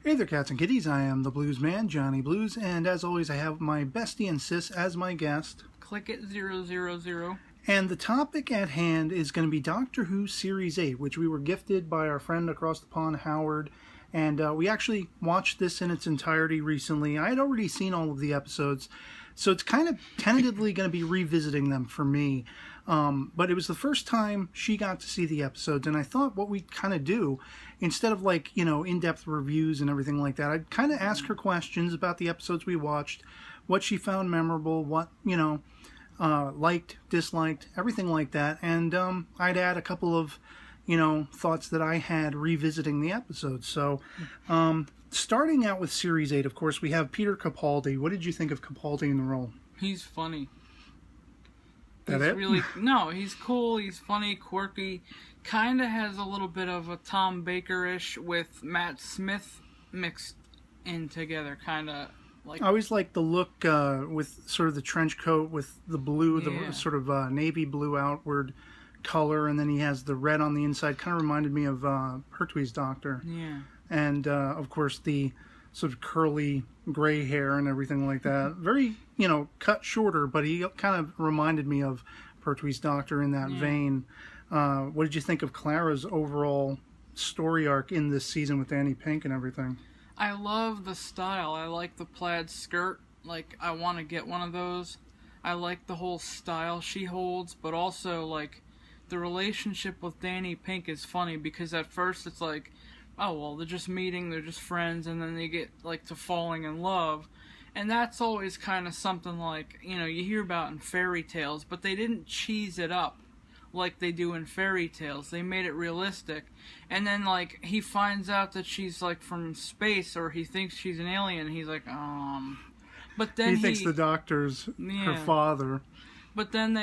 Hey there, cats and kitties. I am the Blues Man, Johnny Blues, and as always, I have my bestie and sis as my guest. Click it 000. And the topic at hand is going to be Doctor Who Series 8, which we were gifted by our friend across the pond, Howard. And we actually watched this in its entirety recently. I had already seen all of the episodes, so it's kind of tentatively going to be revisiting them for me. But it was the first time she got to see the episodes, and I thought what we'd kind of do, instead of in-depth reviews and everything like that, I'd kind of ask her questions about the episodes we watched, what she found memorable, what, liked, disliked, everything like that. And I'd add a couple of, thoughts that I had revisiting the episodes. So, starting out with Series 8, of course, we have Peter Capaldi. What did you think of Capaldi in the role? He's funny. That it? No, he's cool, he's funny, quirky. Kind of has a little bit of a Tom Baker-ish with Matt Smith mixed in together, kind of like... I always like the look with sort of the trench coat with the blue, the sort of navy blue outward color, and then he has the red on the inside. Kind of reminded me of Pertwee's Doctor. Yeah. And, of course, the sort of curly gray hair and everything like that. Very, cut shorter, but he kind of reminded me of Pertwee's Doctor in that vein. What did you think of Clara's overall story arc in this season with Danny Pink and everything? I love the style. I like the plaid skirt. Like, I want to get one of those. I like the whole style she holds, but also, like, the relationship with Danny Pink is funny because at first it's like, oh, well, they're just meeting, they're just friends, and then they get, like, to falling in love. And that's always kind of something like, you hear about in fairy tales, but they didn't cheese it up like they do in fairy tales. They made it realistic. And then, like, he finds out that she's, like, from space, or he thinks she's an alien, and he's like, But then he thinks the Doctor's her father. But then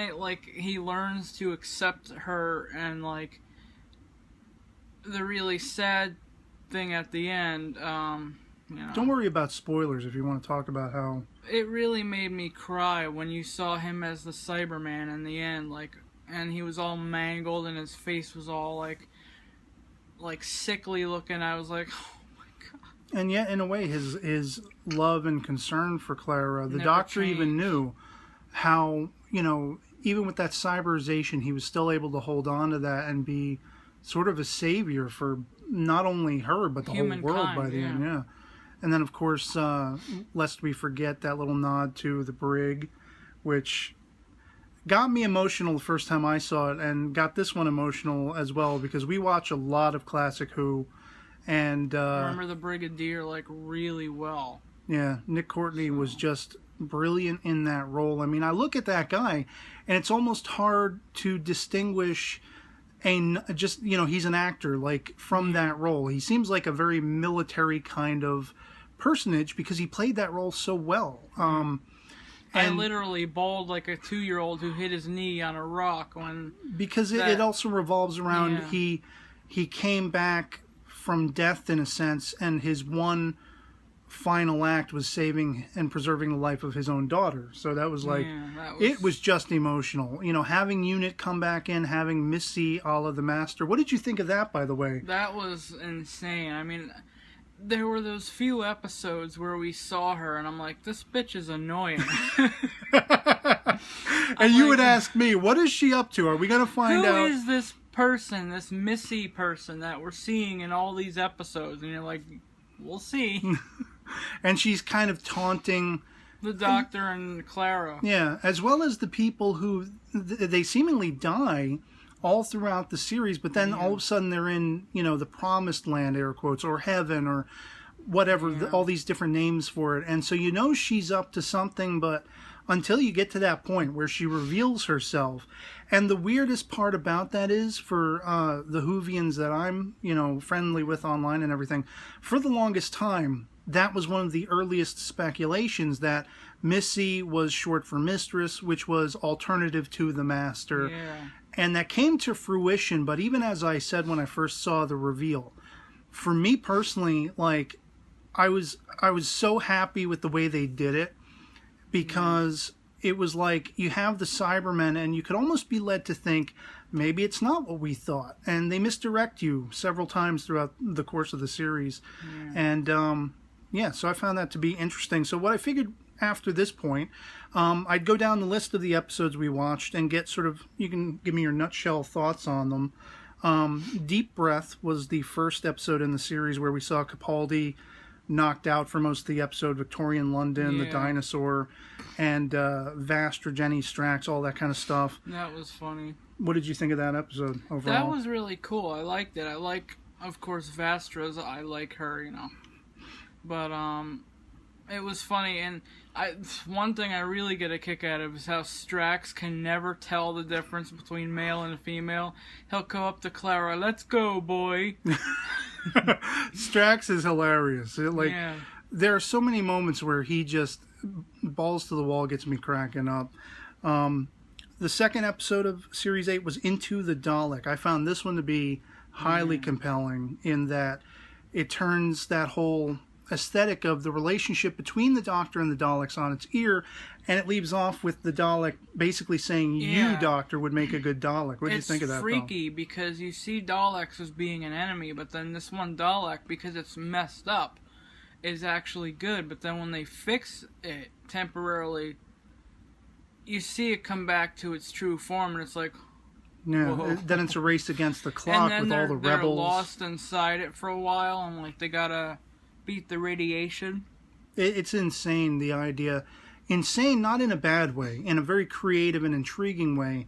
he learns to accept her, and, like, the really sad thing at the end, Don't worry about spoilers if you want to talk about how... It really made me cry when you saw him as the Cyberman in the end, like, and he was all mangled and his face was all, like sickly looking. I was like, oh my god. And yet, in a way, his love and concern for Clara, the Never Doctor changed. even knew how, even with that cyberization, he was still able to hold on to that and be sort of a savior for not only her, but the Humankind, whole world by the end, yeah. And then, of course, lest we forget that little nod to the brig, which got me emotional the first time I saw it, and got this one emotional as well, because we watch a lot of classic Who, and... I remember the Brigadier, like, really well. Yeah, Nick Courtney was just brilliant in that role. I mean, I look at that guy, and it's almost hard to distinguish... he's an actor, like, from that role. He seems like a very military kind of personage because he played that role so well. I literally bawled like a 2-year-old who hit his knee on a rock when... Because it also revolves around he came back from death, in a sense, and his one final act was saving and preserving the life of his own daughter. So that was like... It was just emotional. Having Unit come back in, having Missy a la the Master. What did you think of that, by the way? That was insane. I mean... There were those few episodes where we saw her, and I'm like, this bitch is annoying. And you would ask me, what is she up to? Are we going to find out? Who is this person, this Missy person that we're seeing in all these episodes? And you're like, we'll see. And she's kind of taunting... the Doctor and Clara. Yeah, as well as the people who... They seemingly die... all throughout the series, but then all of a sudden they're in, the promised land, air quotes, or heaven, or whatever, all these different names for it. And so she's up to something, but until you get to that point where she reveals herself. And the weirdest part about that is, for the Whovians that I'm, friendly with online and everything, for the longest time, that was one of the earliest speculations, that Missy was short for Mistress, which was alternative to the Master. Yeah. And that came to fruition, but even as I said when I first saw the reveal, for me personally, like, I was so happy with the way they did it, because it was like you have the Cybermen, and you could almost be led to think maybe it's not what we thought. And they misdirect you several times throughout the course of the series. And so I found that to be interesting. So what I figured after this point, I'd go down the list of the episodes we watched and get sort of, you can give me your nutshell thoughts on them. Deep Breath was the first episode in the series where we saw Capaldi knocked out for most of the episode, Victorian London, the dinosaur, and Vastra, Jenny Strax, all that kind of stuff. That was funny. What did you think of that episode overall? That was really cool. I liked it. I like, of course, Vastra's. I like her, But it was funny, and one thing I really get a kick out of is how Strax can never tell the difference between male and female. He'll go up to Clara, "Let's go, boy." Strax is hilarious. There are so many moments where he just balls to the wall, gets me cracking up. The second episode of Series 8 was Into the Dalek. I found this one to be highly compelling in that it turns that whole aesthetic of the relationship between the Doctor and the Daleks on its ear, and it leaves off with the Dalek basically saying, "You, Doctor, would make a good Dalek." What do you think of that? It's freaky because you see Daleks as being an enemy, but then this one Dalek, because it's messed up, is actually good. But then when they fix it temporarily, you see it come back to its true form, and it's like, whoa. Then it's a race against the clock with all the rebels. They're lost inside it for a while, and like they gotta beat the radiation. It's insane, the idea. Insane, not in a bad way, in a very creative and intriguing way,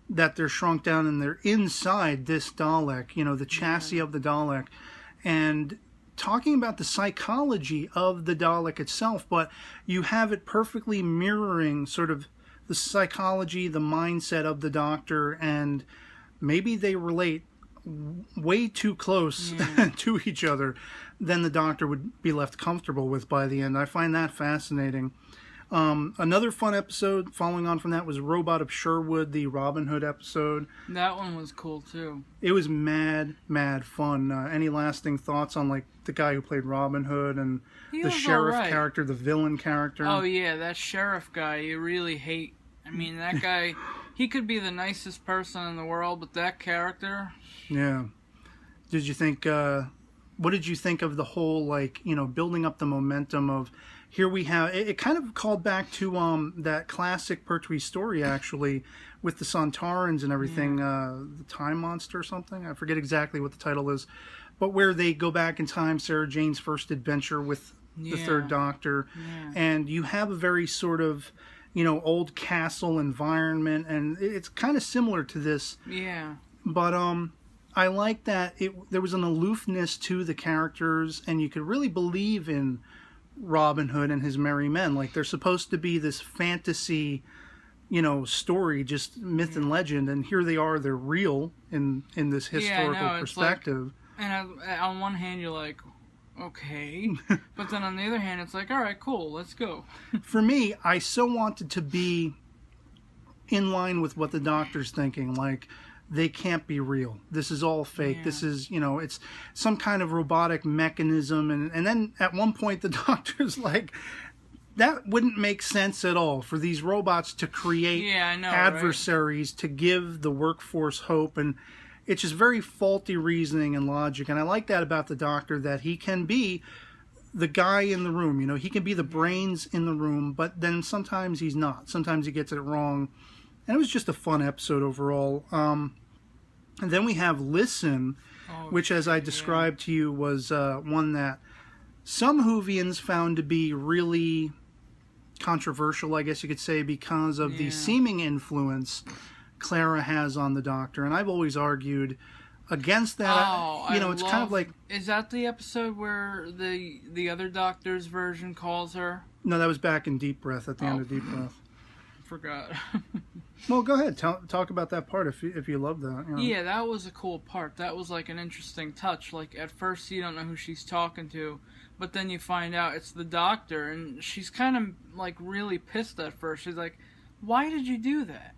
that they're shrunk down and they're inside this Dalek, the chassis of the Dalek, and talking about the psychology of the Dalek itself, but you have it perfectly mirroring sort of the psychology, the mindset of the Doctor, and maybe they relate way too close to each other than the Doctor would be left comfortable with by the end. I find that fascinating. Another fun episode following on from that was Robot of Sherwood, the Robin Hood episode. That one was cool too. It was mad fun. Any lasting thoughts on like the guy who played Robin Hood and the sheriff character, the villain character? Oh yeah, that sheriff guy you really hate. I mean, that guy, he could be the nicest person in the world, but that character... Yeah. Did you think, what did you think of the whole, building up the momentum of, here we have, it kind of called back to that classic Pertwee story, actually, with the Sontarans and everything, the Time Monster or something? I forget exactly what the title is. But where they go back in time, Sarah Jane's first adventure with the Third Doctor. Yeah. And you have a very sort of... old castle environment, and it's kind of similar to this. Yeah. But I like that there was an aloofness to the characters, and you could really believe in Robin Hood and his merry men. Like, they're supposed to be this fantasy, story, just myth and legend, and here they are, they're real in this historical perspective. And on one hand, you're like, okay. But then on the other hand, it's like, all right, cool, let's go. For me, I so wanted to be in line with what the Doctor's thinking. Like, they can't be real. This is all fake. Yeah. This is, it's some kind of robotic mechanism. And then at one point, the Doctor's like, that wouldn't make sense at all for these robots to create adversaries, to give the workforce hope. And it's just very faulty reasoning and logic. And I like that about the Doctor, that he can be the guy in the room. He can be the brains in the room, but then sometimes he's not. Sometimes he gets it wrong. And it was just a fun episode overall. And then we have Listen, which, as I described to you, was one that some Whovians found to be really controversial, I guess you could say, because of the seeming influence Clara has on the Doctor. And I've always argued against that. It's kind of like... Is that the episode where the other Doctor's version calls her? No, that was back in Deep Breath, at the end of Deep Breath. Forgot. Well, go ahead. Talk about that part if you love that. Yeah, that was a cool part. That was like an interesting touch. Like, at first you don't know who she's talking to, but then you find out it's the Doctor, and she's kind of like really pissed at first. She's like, "Why did you do that?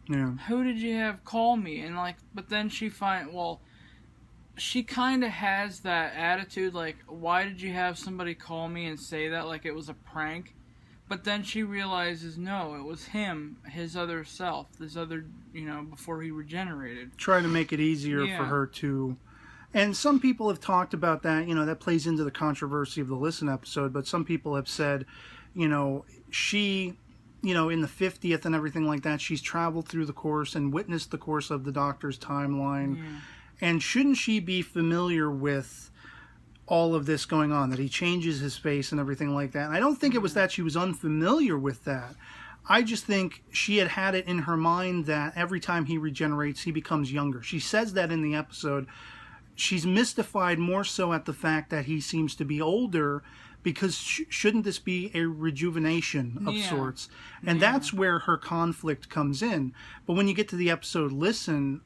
Yeah. Who did you have call me?" And but then she she kind of has that attitude, like, "Why did you have somebody call me and say that like it was a prank?" But then she realizes, no, it was him, his other self, this other, before he regenerated. Trying to make it easier for her to... And some people have talked about that, that plays into the controversy of the Listen episode, but some people have said, she, in the 50th and everything like that, she's traveled through the course and witnessed the course of the Doctor's timeline. Yeah. And shouldn't she be familiar with all of this going on, that he changes his face and everything like that? And I don't think it was that she was unfamiliar with that. I just think she had it in her mind that every time he regenerates, he becomes younger. She says that in the episode. She's mystified more so at the fact that he seems to be older, because shouldn't this be a rejuvenation of sorts? And that's where her conflict comes in. But when you get to the episode Listen,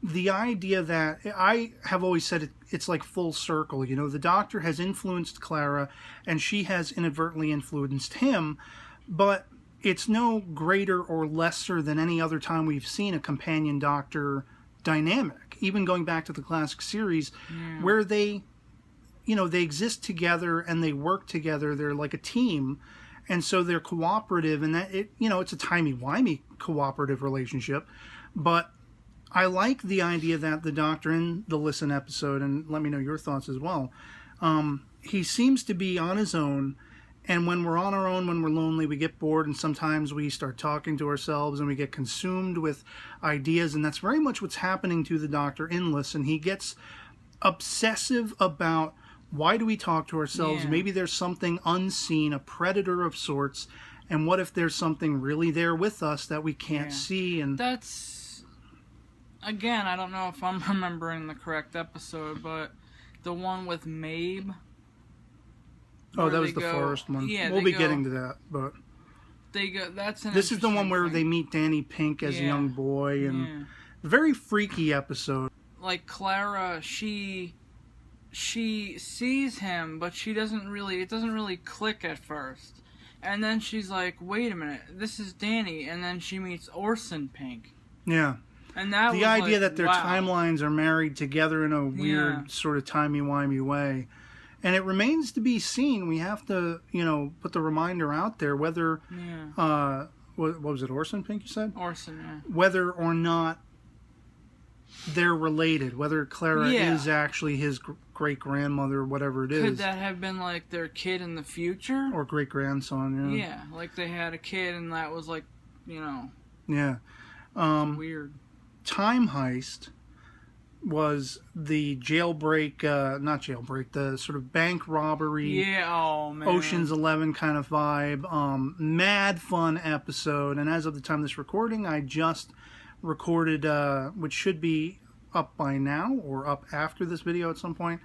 the idea that I have always said it's like full circle. The Doctor has influenced Clara and she has inadvertently influenced him, but it's no greater or lesser than any other time we've seen a companion Doctor dynamic. Even going back to the classic series, where they exist together and they work together. They're like a team, and so they're cooperative, and that it's a timey-wimey cooperative relationship, but I like the idea that the Doctor in the Listen episode, and let me know your thoughts as well, he seems to be on his own, and when we're on our own, when we're lonely, we get bored, and sometimes we start talking to ourselves, and we get consumed with ideas, and that's very much what's happening to the Doctor in Listen. He gets obsessive about, why do we talk to ourselves? Yeah. Maybe there's something unseen, a predator of sorts, and what if there's something really there with us that we can't see? And that's... Again, I don't know if I'm remembering the correct episode, but the one with Mabe. Oh, that was the forest one. Yeah, we'll be getting to that, but they go. That's an. This is the one where they meet Danny Pink as a young boy, and very freaky episode. Like Clara, she sees him, but she doesn't really. It doesn't really click at first, and then she's like, "Wait a minute, this is Danny," and then she meets Orson Pink. Yeah. And that the idea that their timelines are married together in a weird sort of timey-wimey way. And it remains to be seen. We have to, put the reminder out there whether, what was it, Orson Pink you said? Orson, yeah. Whether or not they're related, whether Clara is actually his great-grandmother or whatever it is. Could that have been like their kid in the future? Or great-grandson, Yeah, like they had a kid and that was like, Yeah. Weird. Time Heist was the jailbreak, not jailbreak, the sort of bank robbery, Ocean's 11 kind of vibe, mad fun episode. And as of the time of this recording, I just recorded, which should be up by now or up after this video at some point,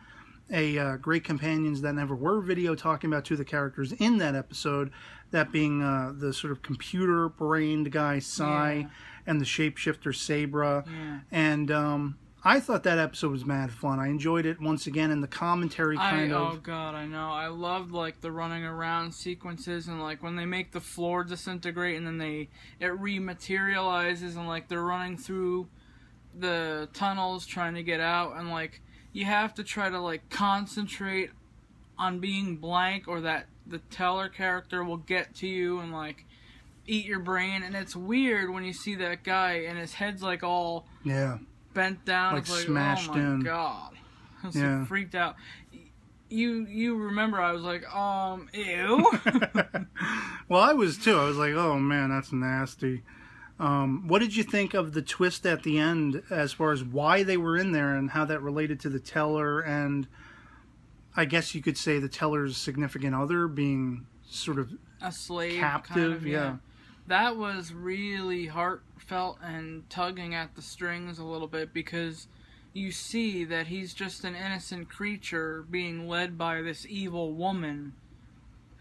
a Great Companions That Never Were video talking about two of the characters in that episode, that being the sort of computer-brained guy, Sai, and the shapeshifter, Sabra. Yeah. And I thought that episode was mad fun. I enjoyed it once again, and the commentary Oh, God, I know. I loved, the running around sequences, and, when they make the floor disintegrate, and then it rematerializes, and, they're running through the tunnels trying to get out, and, you have to try to, concentrate on being blank, or that the teller character will get to you and, eat your brain. And it's weird when you see that guy and his head's, all bent down. It's smashed oh, my in. God. I was so freaked out. You remember I was like, ew. Well, I was, too. I was like, oh, man, that's nasty. What did you think of the twist at the end as far as why they were in there and how that related to the teller and I guess you could say the teller's significant other being sort of a slave, captive? Kind of, That was really heartfelt and tugging at the strings a little bit, because you see that he's just an innocent creature being led by this evil woman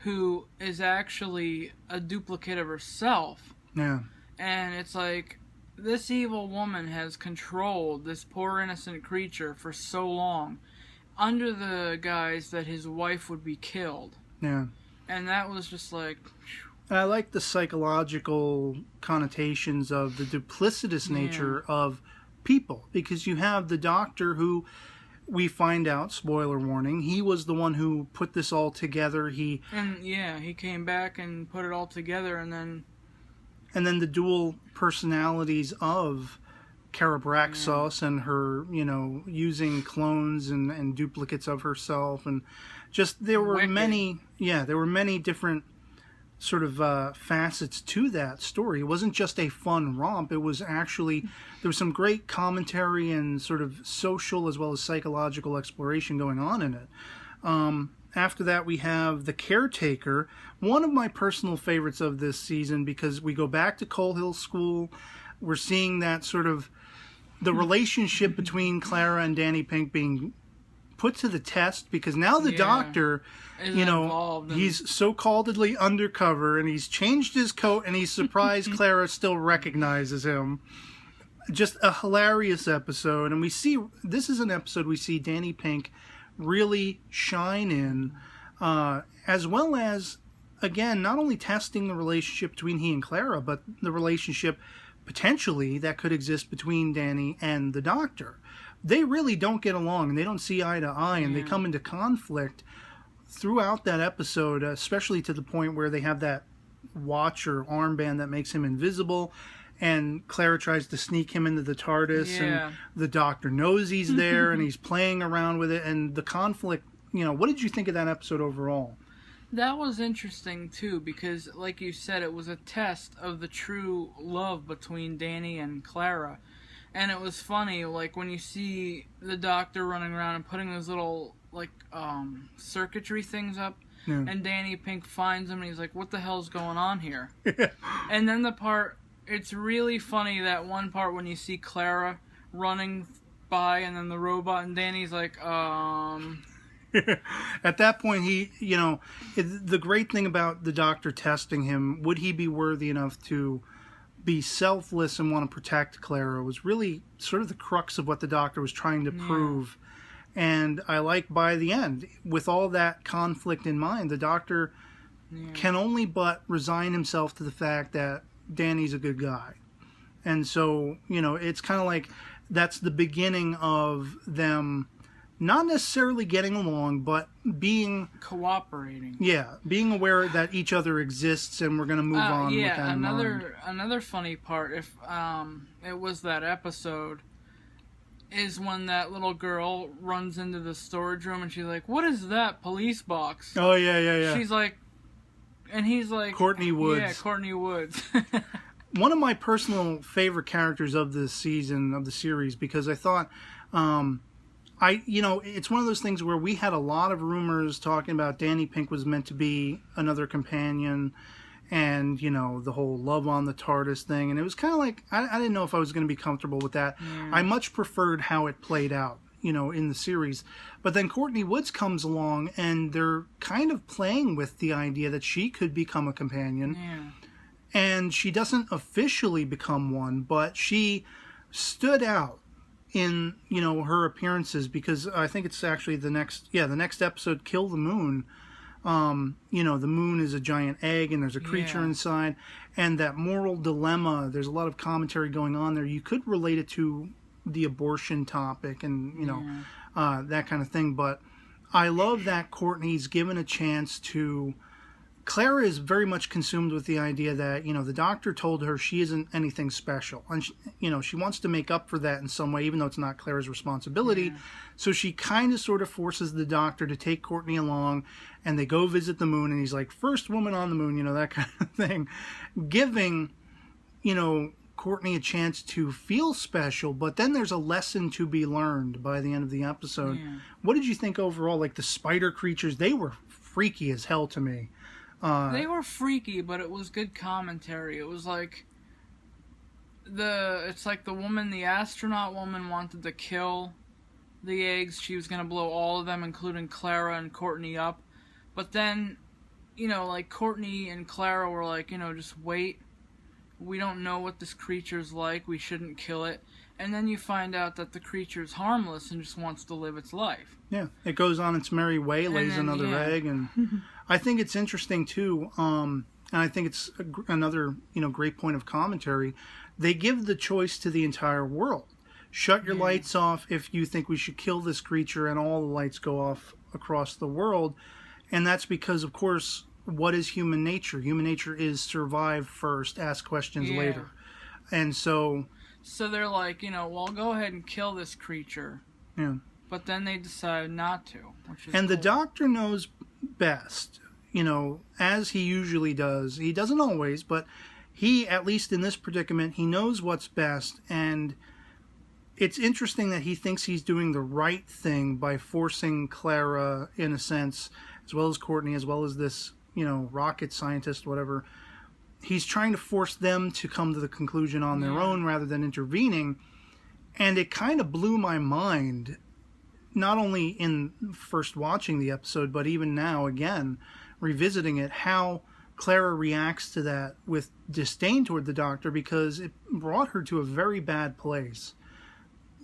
who is actually a duplicate of herself. Yeah. And it's this evil woman has controlled this poor innocent creature for so long, under the guise that his wife would be killed. Yeah. And that was just I like the psychological connotations of the duplicitous nature of people, because you have the Doctor who we find out, spoiler warning, he was the one who put this all together. He came back and put it all together, and then the dual personalities of Karabraxos and her, using clones and duplicates of herself, and just there were many different sort of facets to that story. It wasn't just a fun romp. It was actually, there was some great commentary and sort of social as well as psychological exploration going on in it. After that, we have The Caretaker, one of my personal favorites of this season, because we go back to Coal Hill School. We're seeing that sort of the relationship between Clara and Danny Pink being put to the test, because now the doctor, he's so-calledly undercover, and he's changed his coat, and he's surprised Clara still recognizes him. Just a hilarious episode, and this is an episode we see Danny Pink really shine in, as well as, again, not only testing the relationship between he and Clara, but the relationship potentially that could exist between Danny and the doctor. They really don't get along, and they don't see eye to eye, and they come into conflict throughout that episode, especially to the point where they have that watch or armband that makes him invisible, and Clara tries to sneak him into the TARDIS, and the doctor knows he's there, and he's playing around with it, and the conflict, what did you think of that episode overall? That was interesting, too, because, like you said, it was a test of the true love between Danny and Clara. And it was funny, like, when you see the doctor running around and putting those little, like, circuitry things up, and Danny Pink finds him, and he's like, what the hell's going on here? And then it's really funny, that one part when you see Clara running by, and then the robot, and Danny's like, At that point, the great thing about the doctor testing him, would he be worthy enough to be selfless and want to protect Clara, was really sort of the crux of what the doctor was trying to prove. And I like, by the end, with all that conflict in mind, the doctor can only but resign himself to the fact that Danny's a good guy. And so, it's kind of like that's the beginning of them not necessarily getting along, but cooperating. Yeah, being aware that each other exists, and we're going to move on with that in mind. Another funny part, if it was that episode, is when that little girl runs into the storage room, and she's like, "What is that police box?" Oh, yeah. She's like, and he's like, Courtney Woods. Yeah, Courtney Woods. One of my personal favorite characters of this season, of the series, because I thought... it's one of those things where we had a lot of rumors talking about Danny Pink was meant to be another companion, and, the whole love on the TARDIS thing. And it was kind of like, I didn't know if I was going to be comfortable with that. I much preferred how it played out, in the series. But then Courtney Woods comes along, and they're kind of playing with the idea that she could become a companion. And she doesn't officially become one, but she stood out in her appearances, because I think it's actually the next episode, Kill the Moon. The moon is a giant egg, and there's a creature inside, and that moral dilemma, there's a lot of commentary going on there. You could relate it to the abortion topic and that kind of thing, but I love that Courtney's given a chance to... Clara is very much consumed with the idea that, the doctor told her she isn't anything special. And, she wants to make up for that in some way, even though it's not Clara's responsibility. So she kind of sort of forces the doctor to take Courtney along, and they go visit the moon, and he's like, first woman on the moon, that kind of thing. Giving, Courtney a chance to feel special, but then there's a lesson to be learned by the end of the episode. What did you think overall? Like, the spider creatures, they were freaky as hell to me. They were freaky, but it was good commentary. It was like the astronaut woman wanted to kill the eggs. She was going to blow all of them, including Clara and Courtney, up. But then, Courtney and Clara were like, just wait. We don't know what this creature's like. We shouldn't kill it. And then you find out that the creature's harmless and just wants to live its life. Yeah, it goes on its merry way, lays another egg, and I think it's interesting too. And I think it's another great point of commentary. They give the choice to the entire world. shut your lights off if you think we should kill this creature, and all the lights go off across the world. And that's because, of course, what is human nature? Human nature is survive first, ask questions later. And so they're like, well, go ahead and kill this creature. Yeah. But then they decide not to, which is And cool. the doctor knows best, as he usually does. He doesn't always, but he, at least in this predicament, he knows what's best. And it's interesting that he thinks he's doing the right thing by forcing Clara, in a sense, as well as Courtney, as well as this, rocket scientist, whatever. He's trying to force them to come to the conclusion on their own rather than intervening. And it kind of blew my mind, not only in first watching the episode, but even now, again, revisiting it, how Clara reacts to that with disdain toward the doctor, because it brought her to a very bad place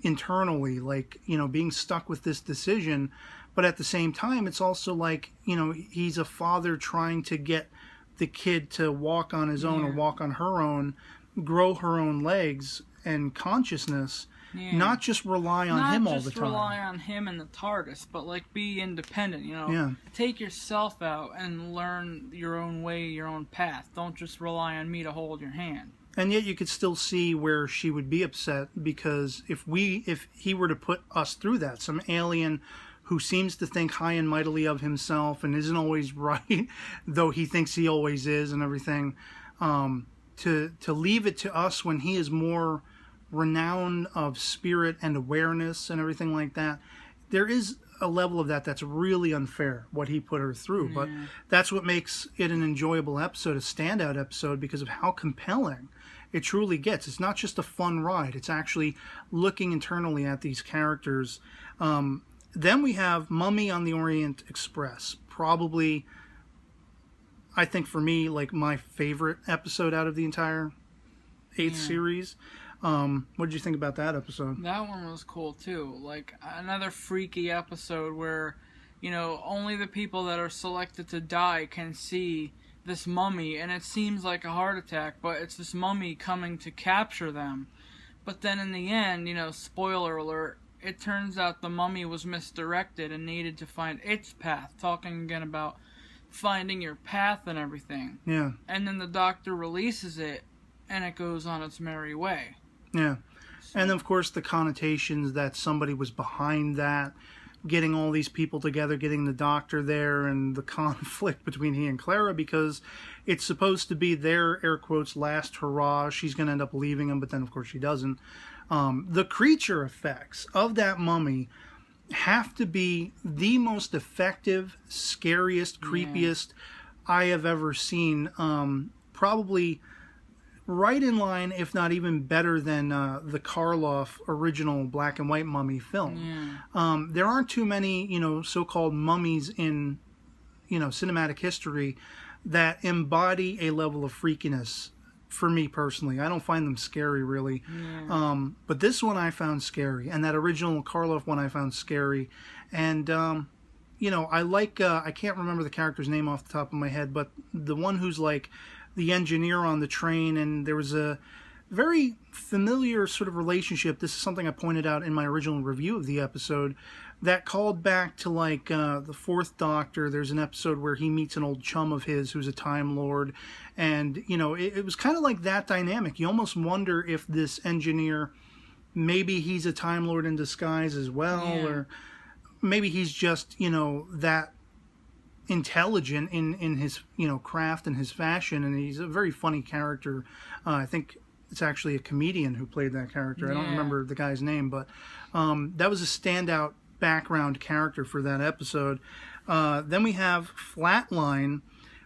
internally, like, being stuck with this decision. But at the same time, it's also like, he's a father trying to get the kid to walk on his own or walk on her own, grow her own legs and consciousness, not just rely on him all the time. Not just rely on him and the TARDIS, but like be independent, Take yourself out and learn your own way, your own path. Don't just rely on me to hold your hand. And yet you could still see where she would be upset, because if he were to put us through that, some alien who seems to think high and mightily of himself and isn't always right, though he thinks he always is and everything, to leave it to us when he is more renowned of spirit and awareness and everything like that, there is a level of that's really unfair, what he put her through. But that's what makes it an enjoyable episode, a standout episode, because of how compelling it truly gets. It's not just a fun ride. It's actually looking internally at these characters. Then we have Mummy on the Orient Express. Probably, I think for me, like my favorite episode out of the entire 8th series. What did you think about that episode? That one was cool too. Like another freaky episode where, only the people that are selected to die can see this mummy, and it seems like a heart attack, but it's this mummy coming to capture them. But then in the end, spoiler alert, it turns out the mummy was misdirected and needed to find its path, talking again about finding your path and everything. Yeah. And then the doctor releases it, and it goes on its merry way. Yeah. And of course the connotations that somebody was behind that, getting all these people together, getting the doctor there, and the conflict between he and Clara, because it's supposed to be their, air quotes, last hurrah. She's going to end up leaving him, but then of course she doesn't. The creature effects of that mummy have to be the most effective, scariest, creepiest I have ever seen. Probably right in line, if not even better than the Karloff original black and white mummy film. There aren't too many, so-called mummies in, cinematic history that embody a level of freakiness. For me personally, I don't find them scary really. But this one I found scary, and that original Karloff one I found scary. And I like I can't remember the character's name off the top of my head, but the one who's like the engineer on the train, and there was a very familiar sort of relationship. This is something I pointed out in my original review of the episode that called back to like the Fourth Doctor. There's an episode where he meets an old chum of his who's a Time Lord, and it was kind of like that dynamic. You almost wonder if this engineer, maybe he's a Time Lord in disguise as well, or maybe he's just that intelligent in his craft and his fashion, and he's a very funny character. I think it's actually a comedian who played that character. I don't remember the guy's name, but that was a standout background character for that episode. Then we have Flatline,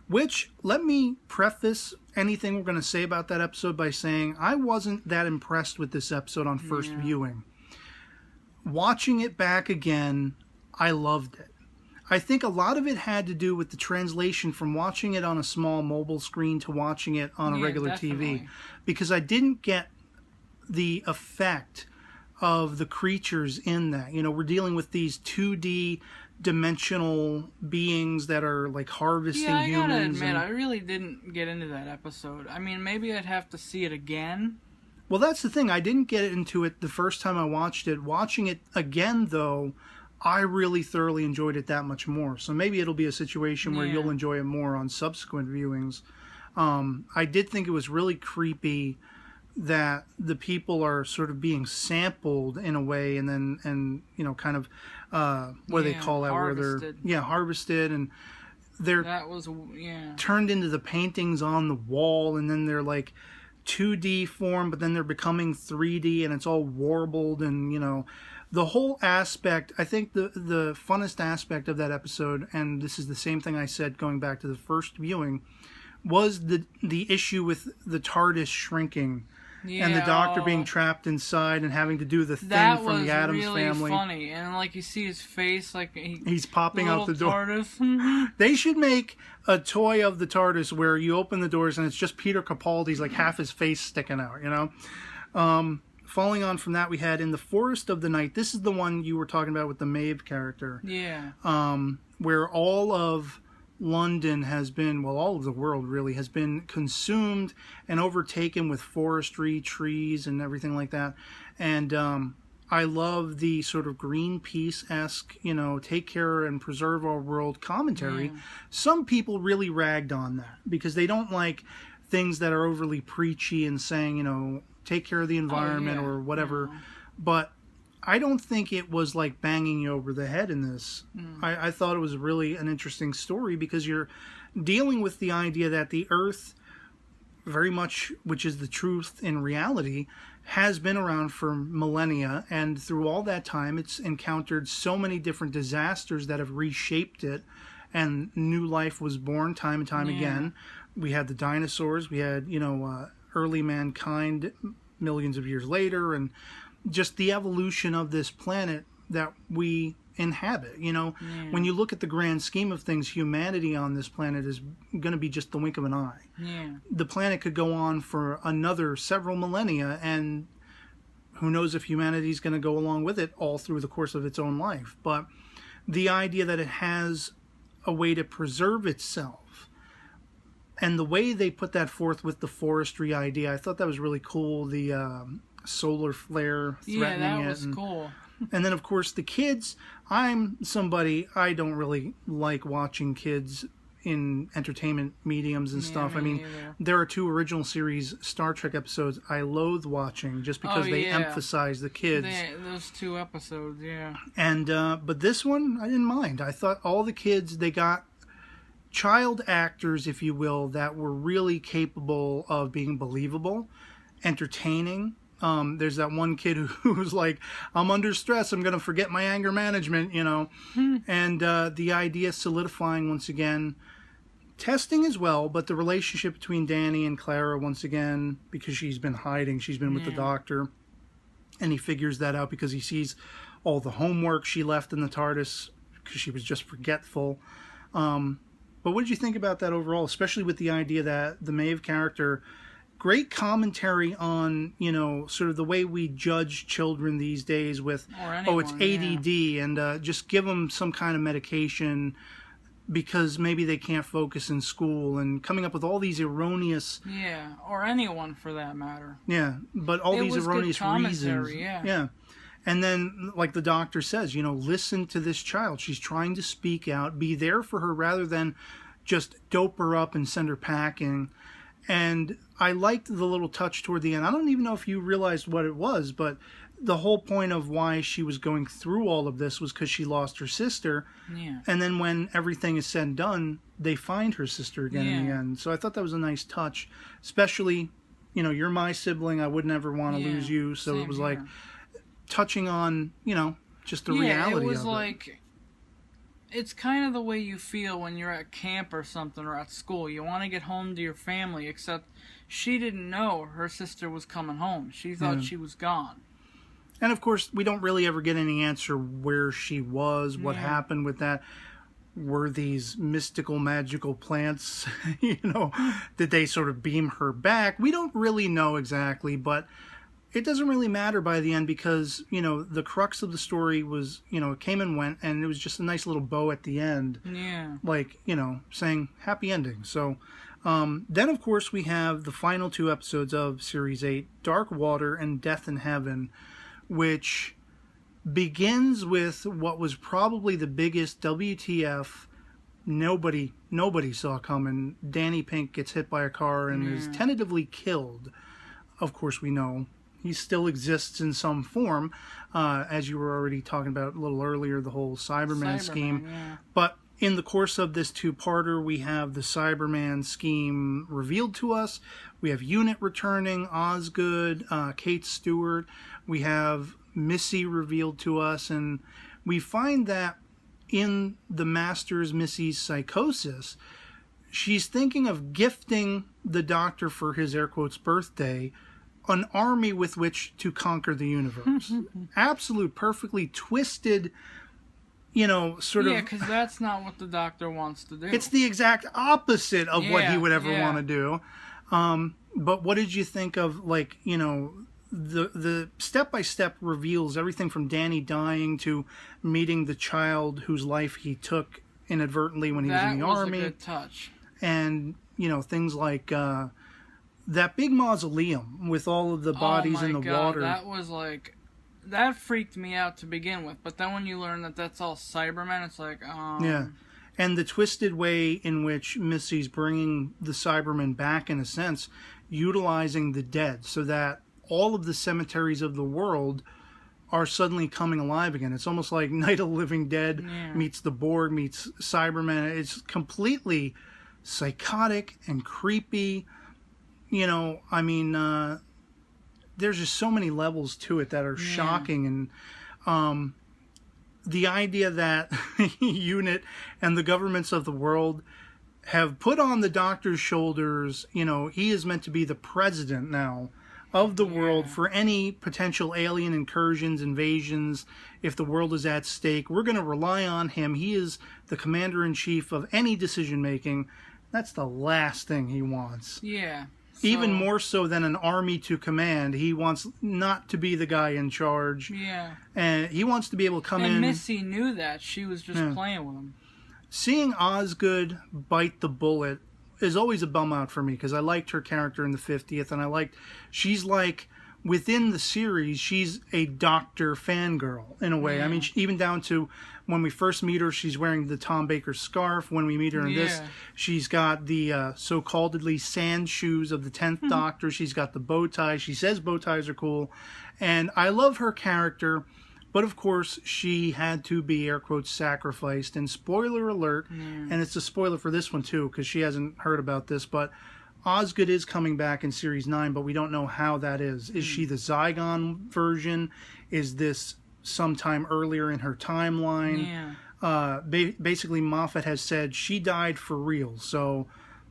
which, let me preface anything we're going to say about that episode by saying I wasn't that impressed with this episode on first viewing. Watching it back again, I loved it. I think a lot of it had to do with the translation from watching it on a small mobile screen to watching it on a regular TV, because I didn't get the effect of the creatures in that. We're dealing with these 2D dimensional beings that are like harvesting humans. Yeah, I gotta admit, I really didn't get into that episode. I mean, maybe I'd have to see it again, Well, that's the thing. I didn't get into it the first time I watched it. Watching it again, though, I really thoroughly enjoyed it that much more. So maybe it'll be a situation where you'll enjoy it more on subsequent viewings. I did think it was really creepy that the people are sort of being sampled in a way, and then you know, kind of what do they call that, harvested. where they're harvested, and they're turned into the paintings on the wall, and then they're like 2D form, but then they're becoming 3D, and it's all warbled, and you know, the whole aspect. I think the funnest aspect of that episode, and this is the same thing I said going back to the first viewing, was the issue with the TARDIS shrinking. Yeah, and the Doctor being trapped inside and having to do the thing from the Addams Family. That was really funny, and like you see his face, like he's popping out the door. TARDIS. They should make a toy of the TARDIS where you open the doors and it's just Peter Capaldi's, like half his face sticking out. You know. Following on from that, we had In the Forest of the Night. This is the one you were talking about with the Maeve character. Yeah. Where all of London has been, well, all of the world really has been consumed and overtaken with forestry, trees, and everything like that. And I love the sort of Greenpeace-esque, you know, take care and preserve our world commentary. Yeah. Some people really ragged on that because they don't like things that are overly preachy and saying, you know, take care of the environment or whatever. Yeah. But I don't think it was like banging you over the head in this. I thought it was really an interesting story because you're dealing with the idea that the Earth, very much, which is the truth in reality, has been around for millennia, and through all that time it's encountered so many different disasters that have reshaped it, and new life was born time and time again. We had the dinosaurs, we had, you know, early mankind millions of years later, and just the evolution of this planet that we inhabit. You know, when you look at the grand scheme of things, humanity on this planet is going to be just the wink of an eye. The planet could go on for another several millennia, and who knows if humanity is going to go along with it all through the course of its own life. But the idea that it has a way to preserve itself, and the way they put that forth with the forestry idea, I thought that was really cool. The solar flare threatening it. Yeah, that was cool. And then, of course, the kids. I'm somebody, I don't really like watching kids in entertainment mediums and stuff. I mean, there are 2 original series Star Trek episodes I loathe watching just because they emphasize the kids. Those 2 episodes, And, but this one, I didn't mind. I thought all the kids, they got child actors, if you will, that were really capable of being believable, entertaining. There's that one kid who's like, I'm under stress, I'm going to forget my anger management, you know. And the idea solidifying once again, testing as well, but the relationship between Danny and Clara once again, because she's been hiding, she's been with the Doctor, and he figures that out because he sees all the homework she left in the TARDIS because she was just forgetful. But what did you think about that overall, especially with the idea that the Maeve character... Great commentary on, you know, sort of the way we judge children these days with, it's ADD, and just give them some kind of medication because maybe they can't focus in school, and coming up with all these erroneous... Yeah, or anyone for that matter. Yeah, but all these erroneous reasons. Yeah. And then, like the Doctor says, you know, listen to this child. She's trying to speak out, be there for her rather than just dope her up and send her packing. And I liked the little touch toward the end. I don't even know if you realized what it was, but the whole point of why she was going through all of this was because she lost her sister. Yeah. And then when everything is said and done, they find her sister again in the end. So I thought that was a nice touch. Especially, you know, you're my sibling. I would never want to lose you. So it was like touching on, you know, just the reality of it. It was like... It's kind of the way you feel when you're at camp or something, or at school. You want to get home to your family, except she didn't know her sister was coming home. She thought she was gone. And, of course, we don't really ever get any answer where she was, what happened with that. Were these mystical, magical plants, you know, did they sort of beam her back? We don't really know exactly, but... It doesn't really matter by the end because, you know, the crux of the story was, you know, it came and went, and it was just a nice little bow at the end. Yeah. Like, you know, saying happy ending. So Then, of course, we have the final 2 episodes of Series 8, Dark Water and Death in Heaven, which begins with what was probably the biggest WTF nobody saw coming. Danny Pink gets hit by a car and is tentatively killed. Of course, we know he still exists in some form, as you were already talking about a little earlier, the whole Cyberman scheme. Yeah. But in the course of this 2-parter, we have the Cyberman scheme revealed to us. We have Unit returning, Osgood, Kate Stewart. We have Missy revealed to us, and we find that in the Master's Missy's psychosis, she's thinking of gifting the Doctor for his air quotes birthday an army with which to conquer the universe. Absolute, perfectly twisted, sort of... Yeah, because that's not what the Doctor wants to do. It's the exact opposite of what he would ever want to do. But what did you think of, the step-by-step reveals everything from Danny dying to meeting the child whose life he took inadvertently when he was in the army. That was a good touch. And, things like that big mausoleum with all of the bodies in the water. That was that freaked me out to begin with. But then when you learn that that's all Cybermen, it's like, Yeah. And the twisted way in which Missy's bringing the Cybermen back, in a sense, utilizing the dead so that all of the cemeteries of the world are suddenly coming alive again. It's almost like Night of the Living Dead meets the Borg meets Cybermen. It's completely psychotic and creepy. There's just so many levels to it that are shocking. And the idea that Unit and the governments of the world have put on the Doctor's shoulders, he is meant to be the president now of the world for any potential alien incursions, invasions, if the world is at stake. We're going to rely on him. He is the commander-in-chief of any decision-making. That's the last thing he wants. Yeah. Even more so than an army to command. He wants not to be the guy in charge. Yeah. And he wants to be able to come in. And Missy knew that. She was just playing with him. Seeing Osgood bite the bullet is always a bum out for me, because I liked her character in the 50th, and she's within the series, she's a Doctor fangirl in a way. Yeah. I mean, even down to when we first meet her, she's wearing the Tom Baker scarf. When we meet her in this, she's got the so-calledly sand shoes of the 10th Doctor. She's got the bow tie. She says bow ties are cool. And I love her character. But, of course, she had to be, air quotes, sacrificed. And spoiler alert, and it's a spoiler for this one, too, because she hasn't heard about this, but Osgood is coming back in Series 9, but we don't know how that is. Is she the Zygon version? Is this sometime earlier in her timeline? Yeah. Basically, Moffat has said she died for real. So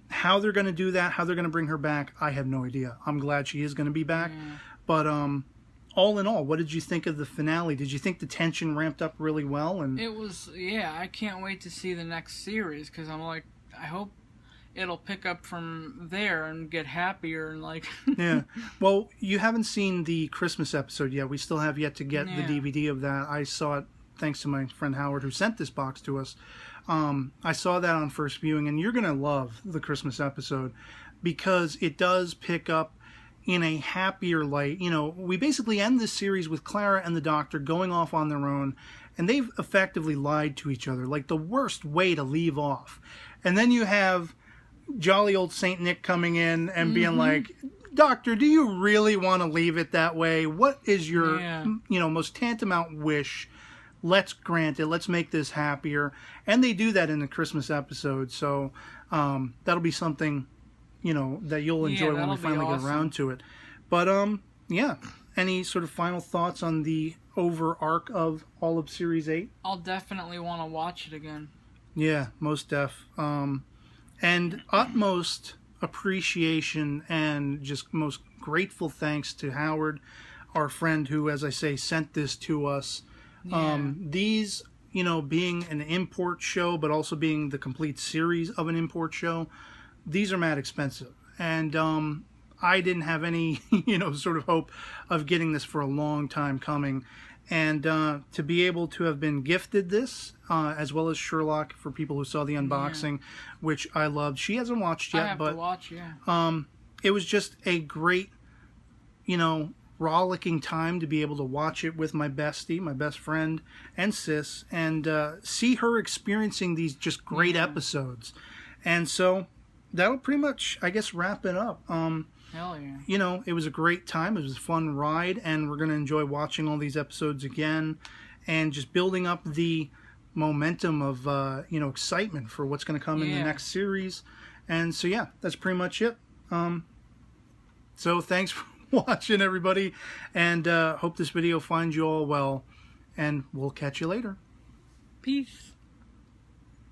how they're going to do that, how they're going to bring her back, I have no idea. I'm glad she is going to be back. But all in all, what did you think of the finale? Did you think the tension ramped up really well? And it was, I can't wait to see the next series, because I'm like, I hope it'll pick up from there and get happier and Yeah. Well, you haven't seen the Christmas episode yet. We still have yet to get the DVD of that. I saw it thanks to my friend Howard, who sent this box to us. I saw that on first viewing, and you're going to love the Christmas episode because it does pick up in a happier light. We basically end this series with Clara and the Doctor going off on their own, and they've effectively lied to each other, like the worst way to leave off. And then you have jolly old Saint Nick coming in and being like, Doctor, do you really want to leave it that way? What is your, most tantamount wish? Let's grant it. Let's make this happier. And they do that in the Christmas episode. So that'll be something, that you'll enjoy when we finally get around to it. But, any sort of final thoughts on the over arc of all of Series 8? I'll definitely want to watch it again. Yeah, most def. And utmost appreciation and just most grateful thanks to Howard, our friend who, as I say, sent this to us. These, being an import show, but also being the complete series of an import show, these are mad expensive. And I didn't have any, sort of hope of getting this for a long time coming. And to be able to have been gifted this, as well as Sherlock for people who saw the unboxing, which I loved. She hasn't watched yet, I have but to watch, yeah. It was just a great, rollicking time to be able to watch it with my bestie, my best friend, and sis, and see her experiencing these just great episodes. And so that'll pretty much, I guess, wrap it up. Hell yeah. It was a great time. It was a fun ride, and we're going to enjoy watching all these episodes again and just building up the momentum of, excitement for what's going to come in the next series. And so, yeah, that's pretty much it. So thanks for watching, everybody, and hope this video finds you all well, and we'll catch you later. Peace.